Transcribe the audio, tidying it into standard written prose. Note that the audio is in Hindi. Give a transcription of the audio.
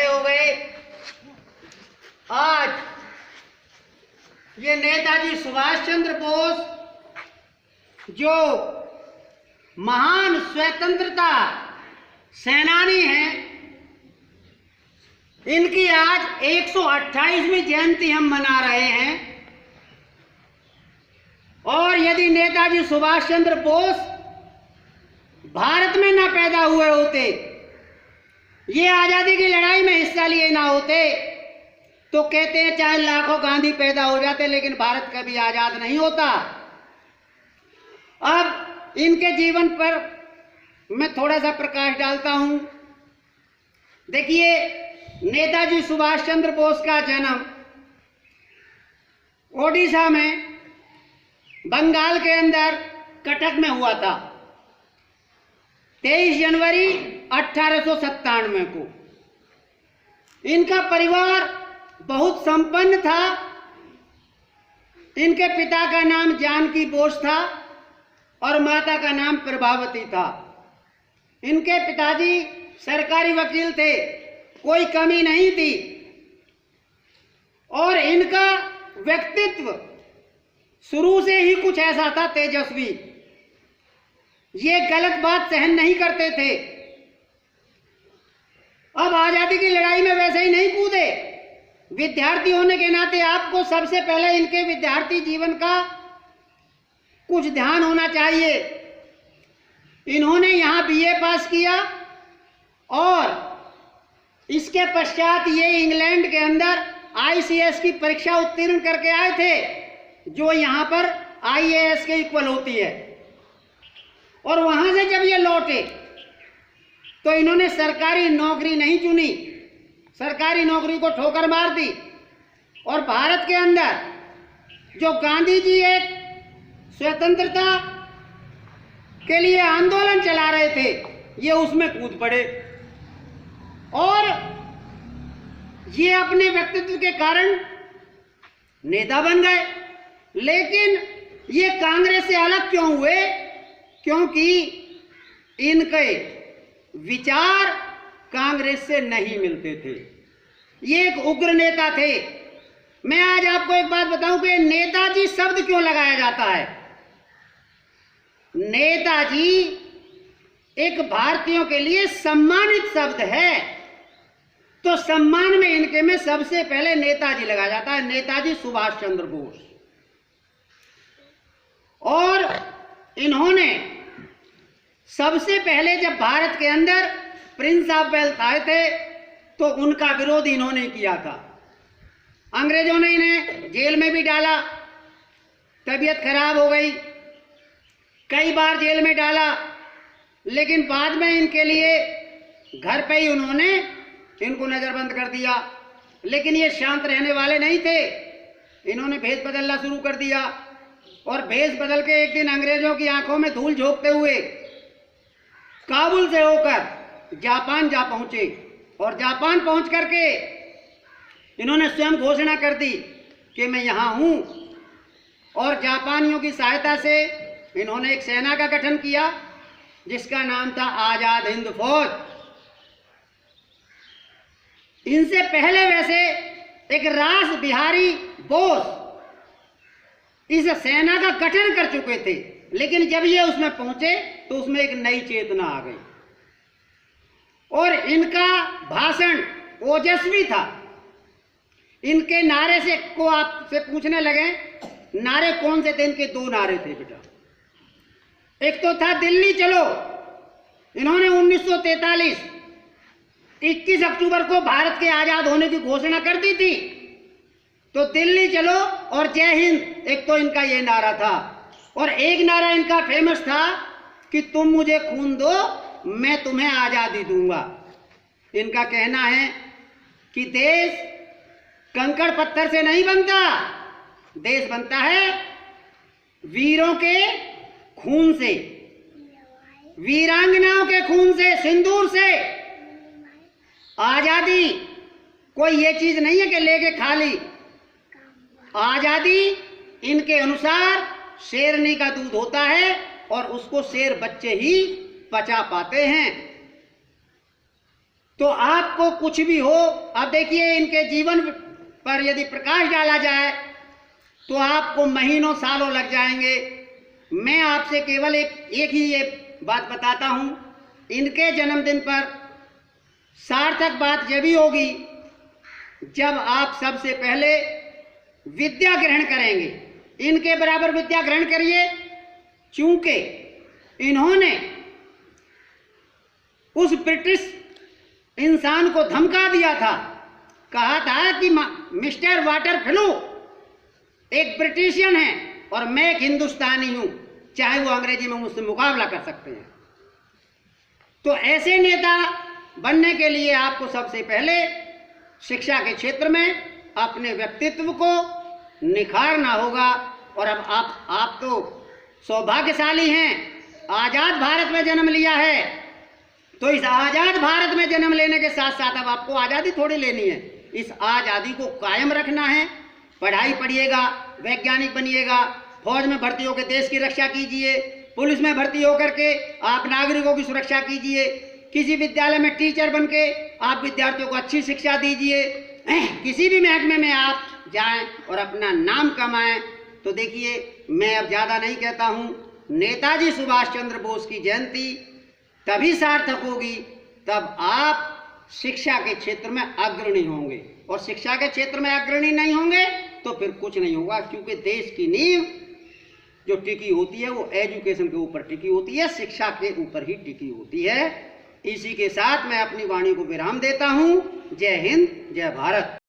खड़े हो गए। आज ये नेताजी सुभाष चंद्र बोस जो महान स्वतंत्रता सेनानी हैं, इनकी आज 128वीं जयंती हम मना रहे हैं। और यदि नेताजी सुभाष चंद्र बोस भारत में ना पैदा हुए होते, ये आजादी की लड़ाई में हिस्सा लिए ना होते, तो कहते हैं चाहे लाखों गांधी पैदा हो जाते लेकिन भारत कभी आजाद नहीं होता। अब इनके जीवन पर मैं थोड़ा सा प्रकाश डालता हूं। देखिए, नेताजी सुभाष चंद्र बोस का जन्म ओडिशा में बंगाल के अंदर कटक में हुआ था 23 जनवरी 1897 को। इनका परिवार बहुत संपन्न था। इनके पिता का नाम जानकी बोस था और माता का नाम प्रभावती था। इनके पिताजी सरकारी वकील थे, कोई कमी नहीं थी। और इनका व्यक्तित्व शुरू से ही कुछ ऐसा था, तेजस्वी। ये गलत बात सहन नहीं करते थे। अब आजादी की लड़ाई में वैसे ही नहीं कूदे। विद्यार्थी होने के नाते आपको सबसे पहले इनके विद्यार्थी जीवन का कुछ ध्यान होना चाहिए। इन्होंने यहाँ बीए पास किया और इसके पश्चात ये इंग्लैंड के अंदर आईसीएस की परीक्षा उत्तीर्ण करके आए थे, जो यहाँ पर आईएएस के इक्वल होती है। और वहां से जब ये लौटे तो इन्होंने सरकारी नौकरी नहीं चुनी, सरकारी नौकरी को ठोकर मार दी और भारत के अंदर जो गांधी जी एक स्वतंत्रता के लिए आंदोलन चला रहे थे, ये उसमें कूद पड़े और ये अपने व्यक्तित्व के कारण नेता बन गए। लेकिन ये कांग्रेस से अलग क्यों हुए? क्योंकि इनके विचार कांग्रेस से नहीं मिलते थे। ये एक उग्र नेता थे। मैं आज आपको एक बात बताऊं कि नेताजी शब्द क्यों लगाया जाता है। नेताजी एक भारतीयों के लिए सम्मानित शब्द है, तो सम्मान में इनके में सबसे पहले नेताजी लगाया जाता है, नेताजी सुभाष चंद्र बोस। और इन्होंने सबसे पहले जब भारत के अंदर प्रिंस ऑफ वेल्स आए थे तो उनका विरोध इन्होंने किया था। अंग्रेजों ने इन्हें जेल में भी डाला, तबीयत खराब हो गई, कई बार जेल में डाला, लेकिन बाद में इनके लिए घर पे ही उन्होंने इनको नजरबंद कर दिया। लेकिन ये शांत रहने वाले नहीं थे, इन्होंने भेष बदलना शुरू कर दिया और भेष बदल के एक दिन अंग्रेजों की आंखों में धूल झोंकते हुए काबुल से होकर जापान जा पहुंचे। और जापान पहुंच करके इन्होंने स्वयं घोषणा कर दी कि मैं यहां हूं। और जापानियों की सहायता से इन्होंने एक सेना का गठन किया जिसका नाम था आजाद हिंद फौज। इनसे पहले वैसे एक रास बिहारी बोस इस सेना का गठन कर चुके थे, लेकिन जब ये उसमें पहुंचे तो उसमें एक नई चेतना आ गई और इनका भाषण ओजस्वी था। इनके नारे से को आपसे पूछने लगे नारे कौन से थे, इनके दो नारे थे बेटा। एक तो था दिल्ली चलो। इन्होंने 1943 21 अक्टूबर को भारत के आजाद होने की घोषणा कर दी थी। तो दिल्ली चलो और जय हिंद, एक तो इनका ये नारा था। और एक नारा इनका फेमस था कि तुम मुझे खून दो, मैं तुम्हें आजादी दूंगा। इनका कहना है कि देश कंकड़ पत्थर से नहीं बनता, देश बनता है वीरों के खून से, वीरांगनाओं के खून से, सिंदूर से। आजादी कोई ये चीज नहीं है कि लेके खा ली। आजादी इनके अनुसार शेरनी का दूध होता है और उसको शेर बच्चे ही पचा पाते हैं। तो आपको कुछ भी हो, अब देखिए इनके जीवन पर यदि प्रकाश डाला जाए तो आपको महीनों सालों लग जाएंगे। मैं आपसे केवल एक ही ये बात बताता हूं, इनके जन्मदिन पर सार्थक बात यह भी होगी जब आप सबसे पहले विद्या ग्रहण करेंगे। इनके बराबर विद्या ग्रहण करिए, क्योंकि इन्होंने उस ब्रिटिश इंसान को धमका दिया था, कहा था कि मिस्टर वाटरफ्लो एक ब्रिटिशियन है और मैं एक हिंदुस्तानी हूं, चाहे वो अंग्रेजी में मुझसे मुकाबला कर सकते हैं। तो ऐसे नेता बनने के लिए आपको सबसे पहले शिक्षा के क्षेत्र में अपने व्यक्तित्व को निखारना होगा। और अब आप तो सौभाग्यशाली हैं, आजाद भारत में जन्म लिया है, तो इस आजाद भारत में जन्म लेने के साथ साथ अब आपको आज़ादी थोड़ी लेनी है, इस आज़ादी को कायम रखना है। पढ़ाई पढ़िएगा, वैज्ञानिक बनिएगा, फौज में भर्ती होकर देश की रक्षा कीजिए, पुलिस में भर्ती होकर के आप नागरिकों की सुरक्षा कीजिए, किसी विद्यालय में टीचर बन के आप विद्यार्थियों को अच्छी शिक्षा दीजिए, किसी भी महकमे में आप जाएं और अपना नाम कमाएं। तो देखिए, मैं अब ज़्यादा नहीं कहता हूँ, नेताजी सुभाष चंद्र बोस की जयंती तभी सार्थक होगी तब आप शिक्षा के क्षेत्र में अग्रणी होंगे, और शिक्षा के क्षेत्र में अग्रणी नहीं होंगे तो फिर कुछ नहीं होगा, क्योंकि देश की नींव जो टिकी होती है वो एजुकेशन के ऊपर टिकी होती है, शिक्षा के ऊपर ही टिकी होती है। इसी के साथ मैं अपनी वाणी को विराम देता हूँ। जय हिंद, जय भारत।